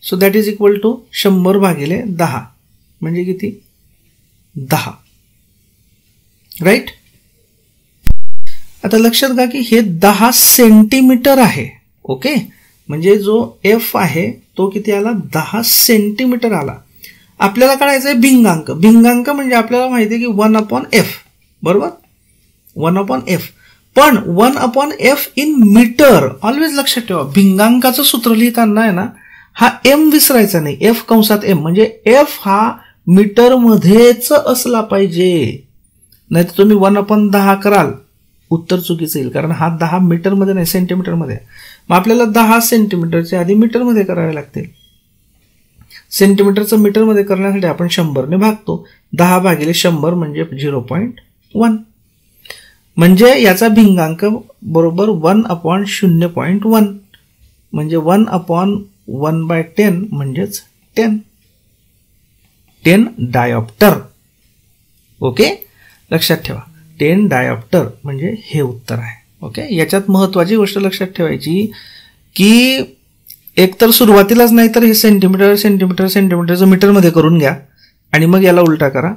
So that is equal to 100 भागिले 10 म्हणजे किती 10. राईट. आता लक्षात घ्या की हे 10 सेंटीमीटर आहे. ओके, म्हणजे जो F आहे तो किती आला, 10 सेंटीमीटर आला. आपल्याला काढायचं आहे भिंगांक. भिंगांक म्हणजे आपल्याला माहिती आहे की 1/f, बरोबर, 1/f. पण 1/f इन मीटर. ऑलवेज लक्षात ठेवा, भिंगांकाचं सूत्र लिहिताना आहे ना, हा m विसरायचा नाही. F कंसात m म्हणजे F हा मीटर मध्येच असला पाहिजे. नाही तर तुम्ही 1/10 कराल, उत्तर चुकीचं येईल, कारण हा 10 मीटर मध्ये नाही, सेंटीमीटर मध्ये. मग आपल्याला 10 सेंटीमीटरचे आधी मीटर मध्ये करावे लागतील. सेंटीमीटरचं मीटर मध्ये करण्यासाठी आपण 100 ने भागतो. 10 भागिले 100 म्हणजे 0.1. म्हणजे याचा भिंगांक बरोबर 1/0.1 म्हणजे 1/1/10 म्हणजेच 10 डायऑप्टर. ओके, लक्षात ठेवा 10 डायऑप्टर म्हणजे हे उत्तर आहे. ओके, याच्यात महत्वाची गोष्ट लक्षात ठेवायची की एकतर सुरुवातीलाच नाही तर हे सेंटीमीटरचं मीटरमध्ये करून घ्या आणि मग याला उलटा करा.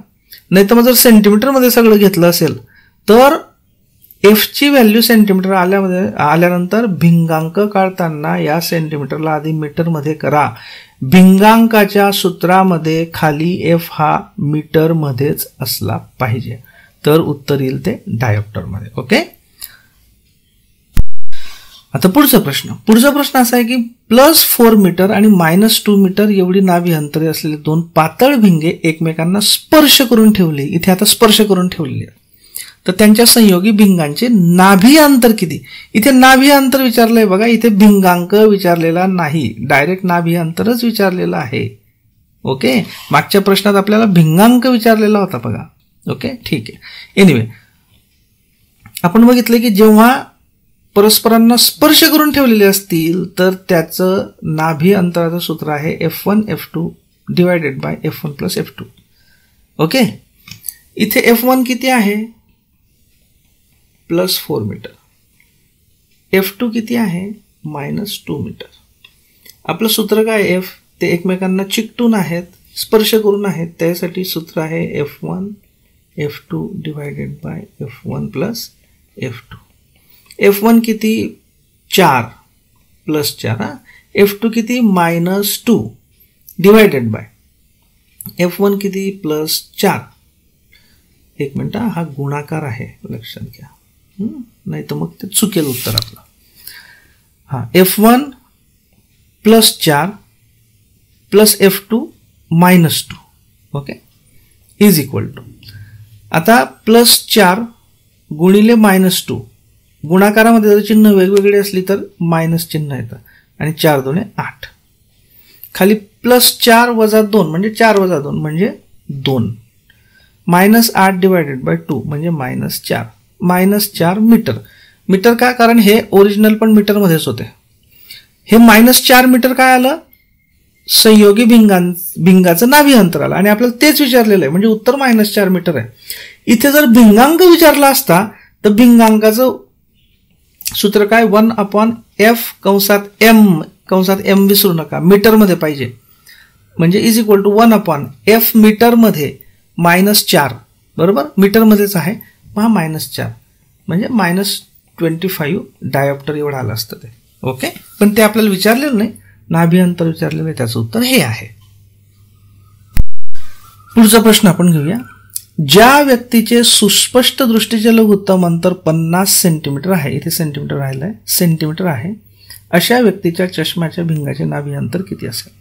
नाही तर मग जर सेंटीमीटरमध्ये सगळं घेतलं असेल तर एफची व्हॅल्यू सेंटीमीटर आल्यानंतर भिंगांक काढताना या सेंटीमीटरला आधी मीटरमध्ये करा. भिंगांकाच्या सूत्रामध्ये खाली एफ हा मीटरमध्येच असला पाहिजे, तर उत्तर येईल ते डायऑप्टरमध्ये. ओके, आता पुढचा प्रश्न असा आहे की +4 मीटर आणि -2 मीटर एवढी नाभी अंतरे असलेले दोन पातळ भिंगे एकमेकांना स्पर्श करून ठेवले. इथे आता स्पर्श करून ठेवलेले, तर त्यांच्या संयोगी भिंगांचे नाभी अंतर किती. इथे नाभी अंतर विचारलंय बघा, इथे भिंगांक विचारलेला नाही, डायरेक्ट नाभी अंतरच विचारलेलं आहे. ओके, मागच्या प्रश्नात आपल्याला भिंगांक विचारलेला होता बघा. ओके, ठीक आहे. एनिवे, आपण बघितलं की जेव्हा परस्परांना स्पर्श करून ठेवलेले असतील तर त्याचं नाभी अंतराचं सूत्र आहे F1 F2 divided by F1 plus F2. Okay, इथे F1 किती आहे, +4 मीटर. F2 किती आहे, -2 मीटर. आपलं सूत्र काय, F ते एकमेकांना चिकटून आहेत, स्पर्श करून आहेत, त्यासाठी सूत्र आहे F1 F2 divided by F1 plus F2. F1 किती 4 +4, F2 किती -2 डिवायडेड बाय F1 किती +4. एक मिनिट, हा गुणाकार आहे लक्षात घ्या, नाही तर मग ते चुकेल उत्तर आपलं. हा F1 +4 plus F2 -2. Okay, is equal to, आता +4 गुणिले -2, गुणाकारामध्ये जर चिन्ह वेगवेगळी असली तर मायनस चिन्ह येतं आणि 4 2 8. खाली +4 - 2 म्हणजे 4 - 2 म्हणजे 2. -8 डिवायडेड बाय 2 म्हणजे -4. -4 मीटर. मीटर का, कारण हे ओरिजिनल पण मीटरमध्येच होते. हे -4 मीटर काय आलं, संयोगी भिंगाचं नाभी अंतर आलं आणि आपल्याला तेच विचारलेलं आहे म्हणजे उत्तर -4 मीटर आहे. इथे जर भिंगांक विचारला असता तर भिंगांकाचं सूत्र काय, 1/f कंसात m विसरू नका, मीटरमध्ये पाहिजे, म्हणजे इज इक्वल टू 1/f मीटरमध्ये -4, बरोबर, मीटरमध्येच आहे. हा -4 म्हणजे -25 डायऑप्टर एवढं आलं असतं ते. ओके, पण ते आपल्याला विचारलेलं नाही, नाभी अंतर विचारलेलं आहे, त्याचं उत्तर हे आहे. पुढचा प्रश्न आपण घेऊया. ज्या व्यक्तीचे सुस्पष्ट दृष्टीचे लघुत्तम अंतर 50 सेंटीमीटर आहे, इथे सेंटीमीटर राहिलंय, सेंटीमीटर आहे, अशा व्यक्तीच्या चष्म्याच्या भिंगाचे नाभी अंतर किती असेल.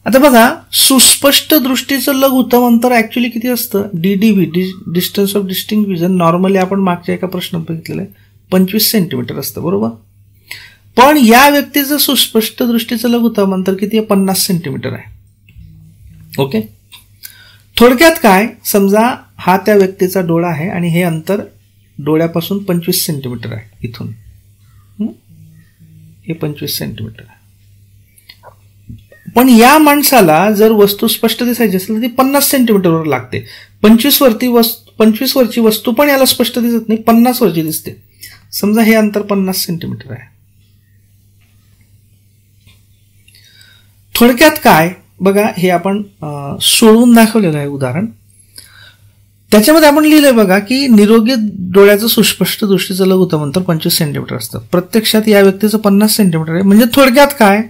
आता बघा, सुस्पष्ट दृष्टीचं लघुत्तम अंतर ऍक्च्युली किती असतं, DDV distance of distinct vision. Normally आपण मागच्या एका प्रश्नात बघितलेलं आहे 25 सेंटीमीटर असतं, बरोबर. पण या व्यक्तीचं सुस्पष्ट दृष्टीचं लघुत्तम अंतर किती आहे? 50 सेंटीमीटर आहे. ओके, थोडक्यात काय, समजा हा त्या व्यक्तीचा डोळा आहे आणि हे अंतर डोळ्यापासून 25 सेंटीमीटर आहे. इथून हे 25 सेंटीमीटर आहे. पण या माणसाला जर वस्तू स्पष्ट दिसायची असेल तर ती 50 सेंटीमीटरवर लागते. 25 वरची वस्तू पण याला स्पष्ट दिसत नाही, 50 वरची दिसते. समजा हे अंतर 50 सेंटीमीटर आहे. थोडक्यात काय बघा, हे आपण सोडवून दाखवलेलं आहे उदाहरण. त्याच्यामध्ये आपण लिहिलंय बघा की निरोगी डोळ्याचं सुस्पष्ट दृष्टीचं लघुत्तम अंतर 25 सेंटीमीटर असतं. प्रत्यक्षात या व्यक्तीचं 50 सेंटीमीटर आहे. म्हणजे थोडक्यात काय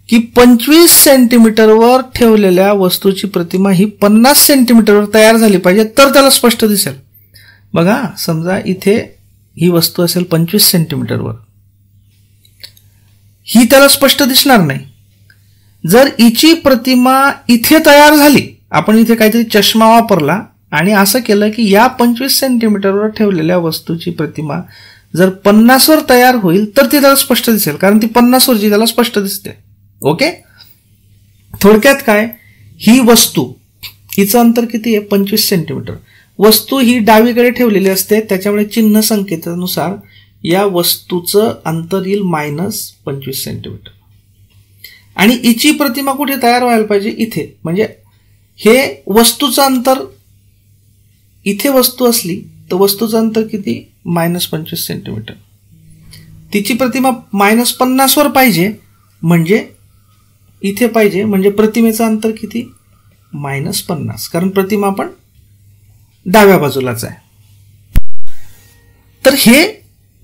की 25 सेंटीमीटरवर ठेवलेल्या वस्तूची प्रतिमा ही 50 सेंटीमीटरवर तयार झाली पाहिजे तर त्याला स्पष्ट दिसेल. बघा, समजा इथे ही वस्तू असेल 25 सेंटीमीटरवर, ही त्याला स्पष्ट दिसणार नाही. जर हिची प्रतिमा इथे तयार झाली, आपण इथे काहीतरी चष्मा वापरला आणि असं केलं की या 25 सेंटीमीटरवर ठेवलेल्या वस्तूची प्रतिमा जर 50 वर तयार होईल तर ती त्याला स्पष्ट दिसेल, कारण ती 50 वरची त्याला स्पष्ट दिसते. ओके, थोडक्यात काय, ही वस्तू, हिचं अंतर किती आहे? 25 सेंटीमीटर. वस्तू ही डावीकडे ठेवलेली असते, त्याच्यामुळे चिन्ह संकेतानुसार या वस्तूचं अंतर येईल -25 सेंटीमीटर. आणि हिची प्रतिमा कुठे तयार व्हायला पाहिजे? इथे. म्हणजे हे वस्तूचं अंतर, इथे वस्तू असली तर वस्तूचं अंतर किती? -25 सेंटीमीटर. तिची प्रतिमा -50 वर पाहिजे, म्हणजे इथे पाहिजे, म्हणजे प्रतिमेचं अंतर किती? -50, कारण प्रतिमा पण डाव्या बाजूलाच आहे. तर हे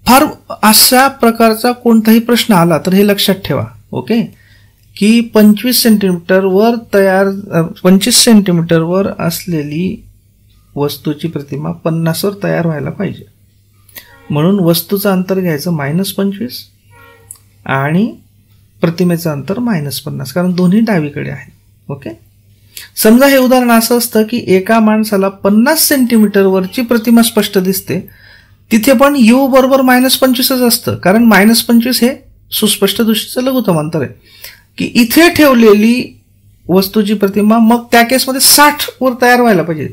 फार अशा प्रकारचा कोणताही प्रश्न आला तर हे लक्षात ठेवा. ओके, की 25 सेंटीमीटरवर असलेली वस्तूची प्रतिमा 50 वर तयार व्हायला पाहिजे. म्हणून वस्तूचं अंतर घ्यायचं -25 आणि प्रतिमेचं अंतर -50, कारण दोन्ही डावीकडे आहे. ओके, समजा हे उदाहरण असं असतं की एका माणसाला 50 सेंटीमीटरवरची प्रतिमा स्पष्ट दिसते, तिथे पण u बरोबर -25 असतं, कारण -25 हे सुस्पष्ट दृष्टीचं लघुत्तम अंतर आहे. की इथे ठेवलेली वस्तूची प्रतिमा मग त्या केसमध्ये 60 वर तयार व्हायला पाहिजे,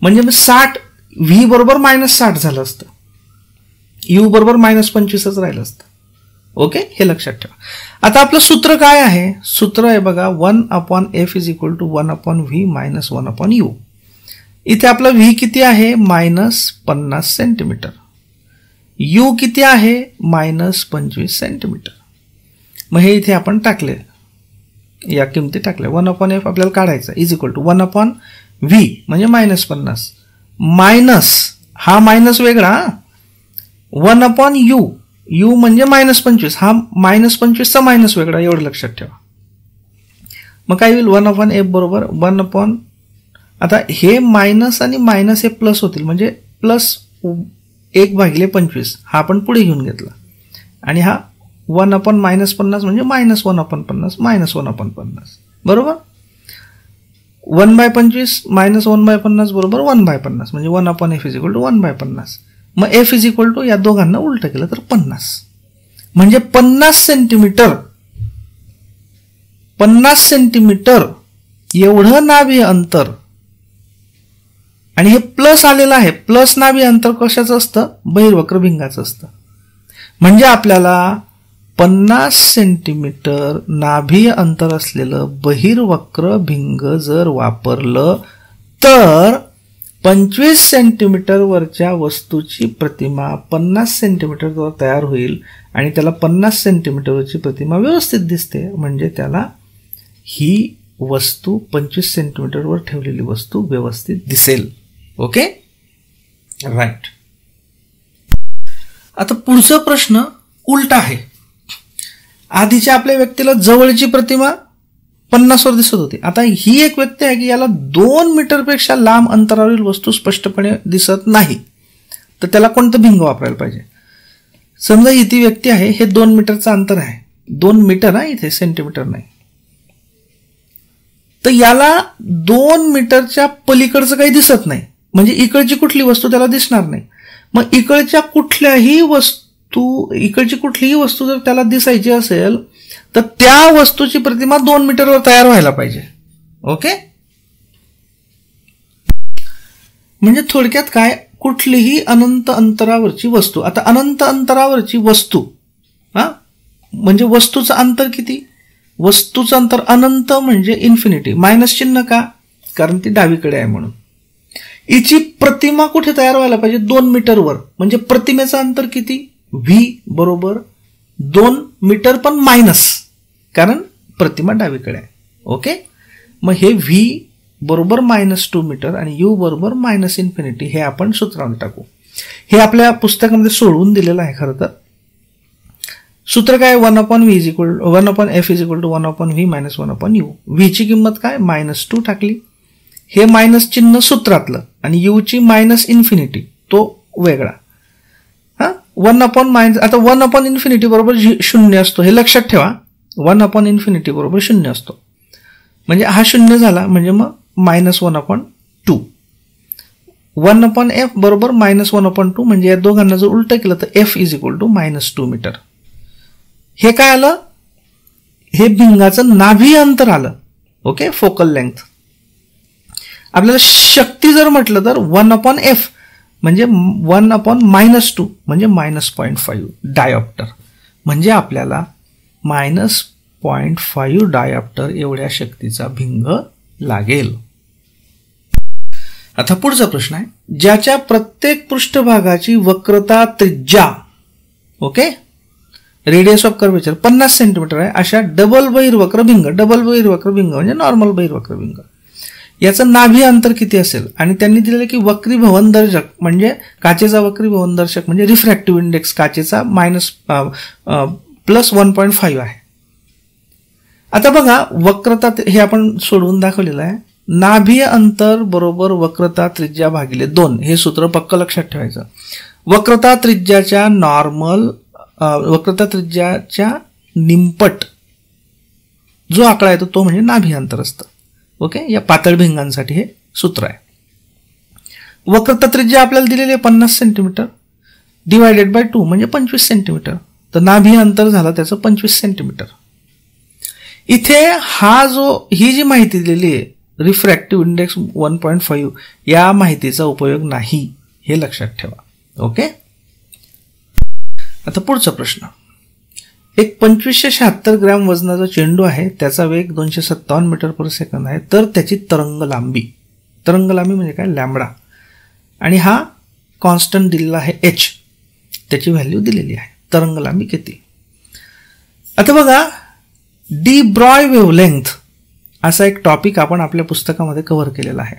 म्हणजे मग 60 v बरोबर -60 झालं असतं, u बरोबर -25 राहिलं असतं. ओके, हे लक्षात ठेवा. आता आपलं सूत्र काय आहे? सूत्र आहे बघा, 1/f = 1/v - 1/u. इथे आपला v किती आहे? -50 सेंटीमीटर. u किती आहे? -25 सेंटीमीटर. मग हे इथे आपण टाकले, या किमती टाकल्या. 1/f आपल्याला काढायचा = 1/v म्हणजे -50 मायनस हा मायनस वेगळा, 1/u, u म्हणजे -25, हा -25 चा मायनस वेगळा, एवढं लक्षात ठेवा. मग काय होईल? 1/f बरोबर 1 आता हे मायनस आणि मायनस हे प्लस होतील, म्हणजे +1/25 हा आपण पुढे घेऊन घेतला, आणि हा 1/-50 म्हणजे -1/50 -1/50 बरोबर. 1/25 -1/50 बरोबर 1/50 म्हणजे 1/f = 1/50. मग f = या दोघांना उलट केलं तर 50, म्हणजे 50 सेंटीमीटर एवढं नाभी अंतर. आणि हे प्लस आलेलं आहे, प्लस नाभी अंतर कशाचं असतं? बहिर्वक्र भिंगाचं असतं. म्हणजे आपल्याला 50 सेंटीमीटर नाभी अंतर असलेलं बहिर्वक्र भिंग जर वापरलं तर 25 सेंटीमीटर वरच्या वस्तूची प्रतिमा 50 सेंटीमीटरवर तयार होईल आणि त्याला 50 सेंटीमीटरवरची प्रतिमा व्यवस्थित दिसते, म्हणजे त्याला ही वस्तू 25 सेंटीमीटरवर ठेवलेली वस्तू व्यवस्थित दिसेल. Okay, right. आता पुढचा प्रश्न उलटा आहे. आधीच्या आपल्या व्यक्तीला जवळची प्रतिमा 50 वर दिसत होती. आता ही एक व्यक्ती आहे की याला 2 मीटरपेक्षा लांब अंतरावरील वस्तू स्पष्टपणे दिसत नाही, तर त्याला कोणतं भिंग वापरायला पाहिजे? समजा ही ती व्यक्ती आहे, हे 2 मीटरचं अंतर आहे, 2 मीटर आहे इथे, सेंटीमीटर नाही. तर याला 2 मीटरच्या पलीकडचं काही दिसत नाही, म्हणजे इकडची कुठली वस्तू त्याला दिसणार नाही. मग इकडच्या कुठल्याही तू इकडची कुठलीही वस्तू जर त्याला दिसायची असेल तर त्या वस्तूची प्रतिमा 2 मीटरवर तयार व्हायला पाहिजे. ओके, म्हणजे थोडक्यात काय, कुठलीही अनंत अंतरावरची वस्तू, आता अनंत अंतरावरची वस्तू म्हणजे वस्तूचं अंतर किती, वस्तूचं अंतर अनंत म्हणजे इन्फिनिटी, मायनस चिन्ह का, कारण ती डावीकडे आहे म्हणून. हिची प्रतिमा कुठे तयार व्हायला पाहिजे, 2 मीटरवर, म्हणजे प्रतिमेचं अंतर किती, व्ही बरोबर 2 मीटर पण मायनस, कारण प्रतिमा डावीकडे आहे. ओके, मग हे व्ही बरोबर -2 मीटर आणि यू बरोबर -इन्फिनिटी हे आपण सूत्रामध्ये टाकू. हे आपल्या पुस्तकामध्ये सोडवून दिलेलं आहे. खरं तर सूत्र काय, 1/f = 1/v - 1/u. व्ही ची किंमत काय, -2 टाकली, हे मायनस चिन्ह सूत्रातलं, आणि यू ची -इन्फिनिटी तो वेगळा. 1/- आता 1/∞ बरोबर 0 असतो, हे लक्षात ठेवा. 1/∞ बरोबर 0 असतो, म्हणजे हा 0 झाला, म्हणजे मग -1/2. 1/f बरोबर -1/2, म्हणजे या दोघांना जर उलट केलं तर f = -2 मीटर. हे काय आलं, हे भिंगाचं नाभी अंतर आलं. Okay, focal length. आपल्याला शक्ती जर म्हटलं तर 1/f म्हणजे 1/-2 म्हणजे -0.5 डायऑप्टर, म्हणजे आपल्याला -0.5 डायऑप्टर एवढ्या शक्तीचा भिंग लागेल. आता पुढचा प्रश्न आहे, ज्याच्या प्रत्येक पृष्ठभागाची वक्रता त्रिज्या, okay, radius of curvature 50 centimetre आहे, अशा डबल बहिर्वक्र भिंग म्हणजे नॉर्मल बहिर्वक्र भिंग, याचं नाभी अंतर किती असेल, आणि त्यांनी दिलेलं की वक्रीभवन दर्शक म्हणजे काचेचा वक्रीभवन दर्शक म्हणजे रिफ्रॅक्टिव्ह इंडेक्स काचेचा +1.5 आहे. आता बघा, वक्रता हे आपण सोडवून दाखवलेलं आहे. नाभी अंतर बरोबर वक्रता त्रिज्या भागिले 2 हे सूत्र पक्क लक्षात ठेवायचं. वक्रता त्रिज्याच्या निमपट जो आकडा येतो तो म्हणजे नाभी अंतर असतं. ओके, या पातळ भिंगांसाठी हे सूत्र आहे. वक्रता त्रिज्या आपल्याला दिलेली आहे 50 सेंटीमीटर डिवायडेड बाय 2 म्हणजे 25 सेंटीमीटर, तर नाभी अंतर झालं त्याचं 25 सेंटीमीटर. इथे ही जी माहिती दिलेली आहे रिफ्रॅक्टिव्ह इंडेक्स 1.5 या माहितीचा उपयोग नाही, हे लक्षात ठेवा. ओके, आता पुढचा प्रश्न, एक 2576 ग्रॅम वजनाचा चेंडू आहे, त्याचा वेग 257 मीटर पर सेकंद आहे, तर त्याची तरंग लांबी म्हणजे काय, लॅम्बडा, आणि हा कॉन्स्टंट दिलेला आहे h, त्याची व्हॅल्यू दिलेली आहे. तरंग लांबी किती. आता बघा, डी ब्रॉय वेव्हलेंथ असा एक टॉपिक आपण आपल्या पुस्तकामध्ये कव्हर केलेला आहे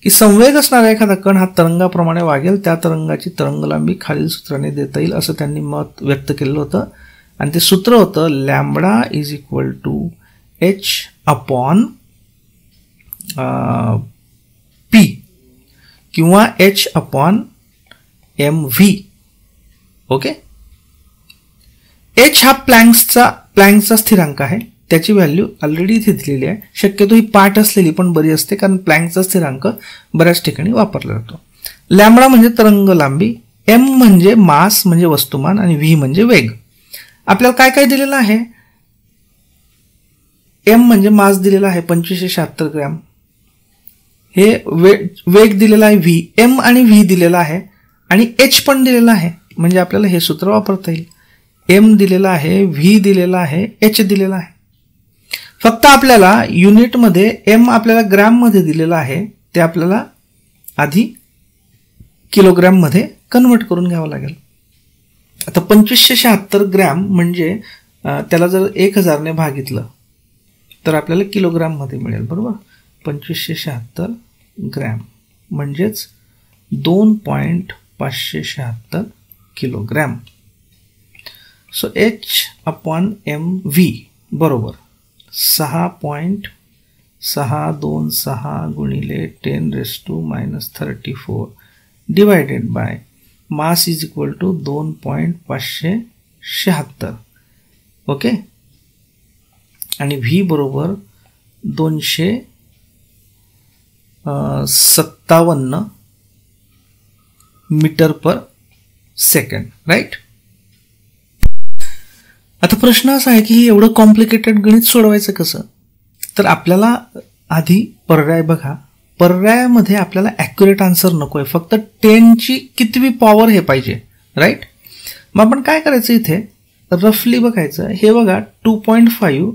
की संवेग असणारा एखादा कण हा तरंगाप्रमाणे वागेल, त्या तरंगाची तरंग लांबी खालील सूत्राने देता येईल असं त्यांनी मत व्यक्त केलेलं होतं. आणि ते सूत्र होतं लॅम्बडा = h/p किंवा h/mv. ओके, h हा प्लँक्सचा स्थिरांक आहे, त्याची व्हॅल्यू ऑलरेडी इथे दिलेली आहे. शक्यतो ही पाठ असलेली पण बरी असते, कारण प्लँकचा स्थिरांक बऱ्याच ठिकाणी वापरला जातो. लॅम्बडा म्हणजे तरंग लांबी, m म्हणजे मास म्हणजे वस्तुमान, आणि v म्हणजे वेग. आपल्याला काय काय दिलेलं आहे, m म्हणजे मास दिलेला आहे 2576 ग्रॅम, हे वेग दिलेला आहे v, m आणि v दिलेला आहे, आणि h पण दिलेला आहे, म्हणजे आपल्याला हे सूत्र वापरता येईल. m दिलेला आहे, v दिलेला आहे, h दिलेला आहे. फक्त आपल्याला युनिटमध्ये m आपल्याला ग्रॅम मध्ये दिलेला आहे, ते आपल्याला आधी किलोग्रॅम मध्ये कन्वर्ट करून घ्यावं लागेल. आता 2576 ग्रॅम म्हणजे त्याला जर 1000 ने भागितलं तर आपल्याला किलोग्रॅम मध्ये मिळेल, बरोबर. 2576 ग्रॅम म्हणजेच 2.576 किलोग्रॅम. सो h/mv बरोबर 6.626 गुणिले 10⁻³ डिवायडेड बाय मास = 2.576. ओके, आणि v बरोबर 257 मीटर पर सेकंड, राईट. आता प्रश्न असा आहे की एवढं कॉम्प्लिकेटेड गणित सोडवायचं कसं? तर आपल्याला आधी पर्याय बघा. पर्यायामध्ये आपल्याला ॲक्युरेट आन्सर नको आहे, फक्त 10ची कितवी पॉवर हे पाहिजे, राईट? मग आपण काय करायचं, इथे रफली बघायचं. हे बघा 2.5,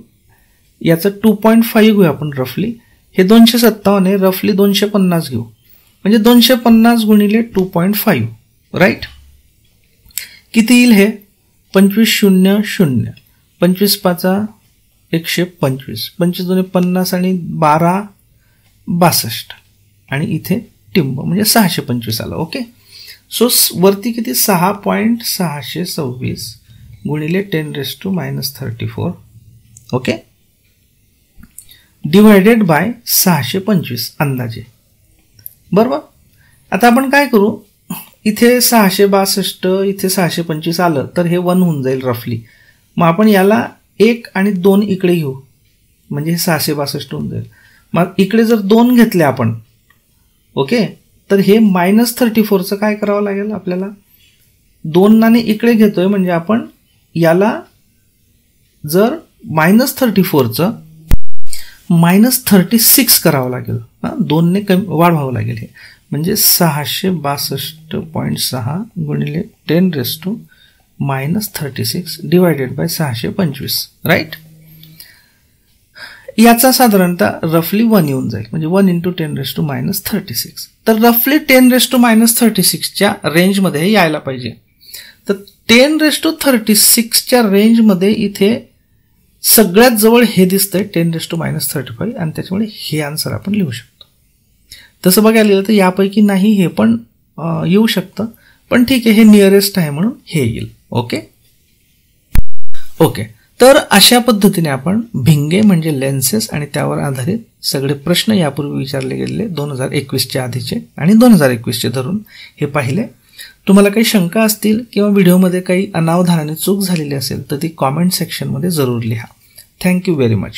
याचं 2.5 घेऊ आपण रफली. हे 257 आहे, रफली 250 घेऊ. म्हणजे 250 गुणिले 2.5, राईट? किती येईल हे? 2500, 25 पाचा 125, 25 दोन्ही 50 आणि 12 62, आणि इथे टिंब म्हणजे 625 आलं. ओके, सो वरती किती? 6.626 गुणिले 10⁻⁻34, ओके, डिवायडेड बाय 625 अंदाजे, बरोबर. आता आपण काय करू, इथे 662, इथे 625 आलं तर हे 1 होऊन जाईल रफली. मग आपण याला 1 आणि 2 इकडे घेऊ, म्हणजे हे 662 होऊन जाईल. मग इकडे जर 2 घेतले आपण, ओके, तर हे -34चं काय करावं लागेल आपल्याला? 2 नाणे इकडे घेतोय म्हणजे आपण याला जर -34चं -36 करावं लागेल. 2 ने कमी वाढवावं लागेल. हे म्हणजे 662.6 गुणिले 10⁻⁻36 डिवायडेड बाय 625, राईट? याचा साधारणतः रफली 1 येऊन जाईल, म्हणजे 1 × 10⁻⁻36. तर रफली 10⁻⁻36च्या रेंजमध्ये यायला पाहिजे. तर 10⁻36च्या रेंजमध्ये इथे सगळ्यात जवळ हे दिसतंय 10⁻�35, आणि त्याच्यामुळे हे आन्सर आपण लिहू शकतो. तसं बघायला गेलं तर यापैकी नाही हे पण येऊ शकतं, पण ठीक आहे, हे नियरेस्ट आहे म्हणून हे येईल. ओके ओके तर अशा पद्धतीने आपण भिंगे म्हणजे लेन्सेस आणि त्यावर आधारित सगळे प्रश्न यापूर्वी विचारले गेलेले 2021च्या आधीचे आणि 2021चे धरून हे पाहिले. तुम्हाला काही शंका असतील किंवा व्हिडिओमध्ये काही अनावधानाने चूक झालेली असेल तर ती कॉमेंट सेक्शनमध्ये जरूर लिहा. Thank you very much.